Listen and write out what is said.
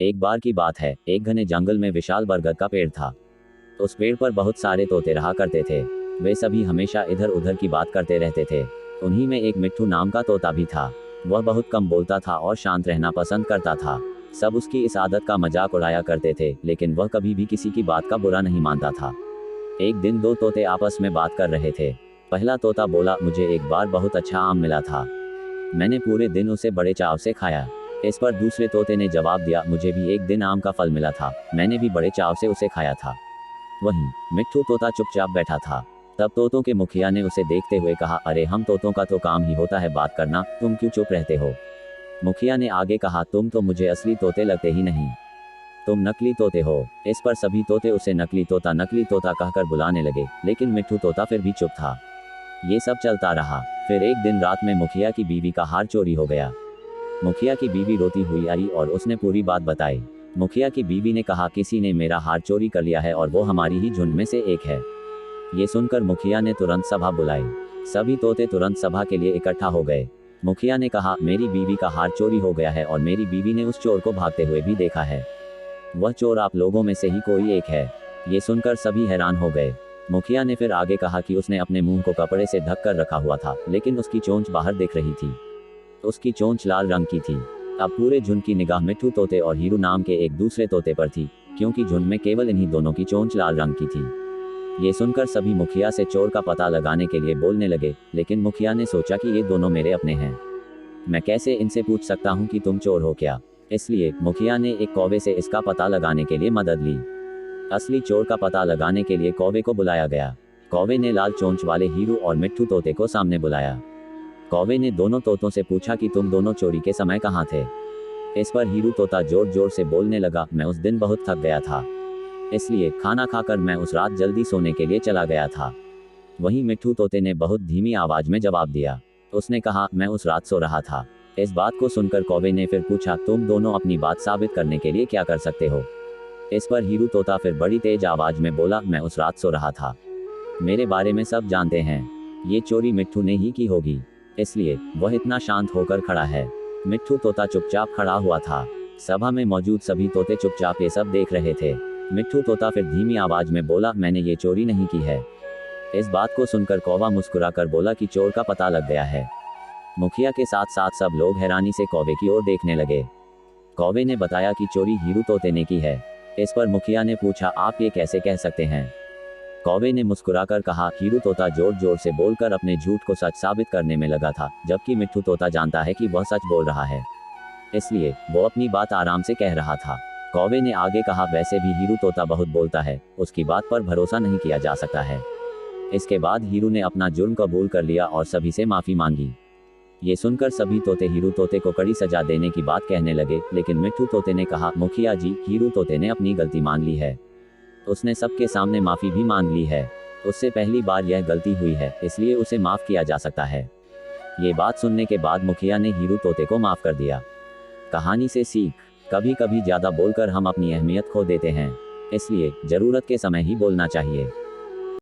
एक बार की बात है, एक घने जंगल में विशाल बरगद का पेड़ था। उस पेड़ पर बहुत सारे तोते रहा करते थे। वे सभी हमेशा इधर उधर की बात करते रहते थे। उन्हीं में एक मिट्ठू नाम का तोता भी था। वह बहुत कम बोलता था और शांत रहना पसंद करता था। सब उसकी इस आदत का मजाक उड़ाया करते थे, लेकिन वह कभी भी किसी की बात का बुरा नहीं मानता था। एक दिन दो तोते आपस में बात कर रहे थे। पहला तोता बोला, मुझे एक बार बहुत अच्छा आम मिला था। मैंने पूरे दिन उसे बड़े चाव से खाया। इस पर दूसरे तोते ने जवाब दिया, मुझे भी एक दिन आम का फल मिला था। मैंने भी बड़े चाव से उसे खाया था। वहीं मिट्ठू तोता चुपचाप बैठा था। तब तोतों के मुखिया ने उसे देखते हुए कहा, अरे हम तोतों का तो काम ही होता है बात करना, तुम क्यों चुप रहते हो। मुखिया ने आगे कहा, तुम तो मुझे असली तोते लगते ही नहीं, तुम नकली तोते हो। इस पर सभी तोते उसे नकली तोता कहकर बुलाने लगे, लेकिन मिट्ठू तोता फिर भी चुप था। ये सब चलता रहा। फिर एक दिन रात में मुखिया की बीवी का हार चोरी हो गया। मुखिया की बीवी रोती हुई आई और उसने पूरी बात बताई। मुखिया की बीवी ने कहा, किसी ने मेरा हार चोरी कर लिया है और वो हमारी ही झुंड में से एक है। ये सुनकर मुखिया ने तुरंत सभा बुलाई। सभी तोते तुरंत सभा के लिए इकट्ठा हो गए। मुखिया ने कहा, मेरी बीवी का हार चोरी हो गया है और मेरी बीवी ने उस चोर को भागते हुए भी देखा है। वह चोर आप लोगों में से ही कोई एक है। ये सुनकर सभी हैरान हो गए। मुखिया ने फिर आगे कहा कि उसने अपने मुंह को कपड़े से ढक कर रखा हुआ था, लेकिन उसकी चोंच बाहर दिख रही थी। उसकी चोंच लाल रंग की थी। अब पूरे झुंड की निगाह मिट्ठू तोते और हीरू नाम के एक दूसरे तोते पर थी, क्योंकि झुंड में केवल इन्हीं दोनों की चोंच लाल रंग की थी। ये सुनकर सभी मुखिया से चोर का पता लगाने के लिए बोलने लगे, लेकिन मुखिया ने सोचा कि ये दोनों मेरे अपने हैं, मैं कैसे इनसे पूछ सकता हूँ कि तुम चोर हो क्या। इसलिए मुखिया ने एक कौवे से इसका पता लगाने के लिए मदद ली। असली चोर का पता लगाने के लिए कौवे को बुलाया गया। कौवे ने लाल चोंच वाले हीरू और मिट्ठू तोते को सामने बुलाया। कौवे ने दोनों तोतों से पूछा कि तुम दोनों चोरी के समय कहाँ थे। इस पर हीरू तोता जोर जोर से बोलने लगा, मैं उस दिन बहुत थक गया था, इसलिए खाना खाकर मैं उस रात जल्दी सोने के लिए चला गया था। वहीं मिट्ठू तोते ने बहुत धीमी आवाज में जवाब दिया। उसने कहा, मैं उस रात सो रहा था। इस बात को सुनकर कौवे ने फिर पूछा, तुम दोनों अपनी बात साबित करने के लिए क्या कर सकते हो। इस पर हीरू तोता फिर बड़ी तेज आवाज में बोला, मैं उस रात सो रहा था, मेरे बारे में सब जानते हैं, ये चोरी मिट्ठू ने ही की होगी, इसलिए वह इतना शांत होकर खड़ा है। मिट्ठू तोता चुपचाप खड़ा हुआ था। सभा में मौजूद सभी तोते चुपचाप ये सब देख रहे थे। मिट्ठू तोता फिर धीमी आवाज में बोला, मैंने ये चोरी नहीं की है। इस बात को सुनकर कौवा मुस्कुराकर बोला कि चोर का पता लग गया है। मुखिया के साथ साथ सब लोग हैरानी से कौवे की ओर देखने लगे। कौवे ने बताया कि चोरी हीरू तोते ने की है। इस पर मुखिया ने पूछा, आप ये कैसे कह सकते हैं। कौवे ने मुस्कुराकर कहा, हीरू तोता जोर जोर से बोलकर अपने झूठ को सच साबित करने में लगा था, जबकि मिट्ठू तोता जानता है कि वह सच बोल रहा है, इसलिए वो अपनी बात आराम से कह रहा था। कौवे ने आगे कहा, वैसे भी हीरू तोता बहुत बोलता है, उसकी बात पर भरोसा नहीं किया जा सकता है। इसके बाद हीरू ने अपना जुर्म कबूल कर लिया और सभी से माफी मांगी। ये सुनकर सभी तोते हीरू तोते को कड़ी सजा देने की बात कहने लगे, लेकिन मिट्ठू तोते ने कहा, मुखिया जी, हीरू तोते ने अपनी गलती मान ली है, उसने सबके सामने माफी भी मांग ली है, उससे पहली बार यह गलती हुई है, इसलिए उसे माफ किया जा सकता है। ये बात सुनने के बाद मुखिया ने हीरू तोते को माफ कर दिया। कहानी से सीख, कभी कभी ज्यादा बोलकर हम अपनी अहमियत खो देते हैं, इसलिए जरूरत के समय ही बोलना चाहिए।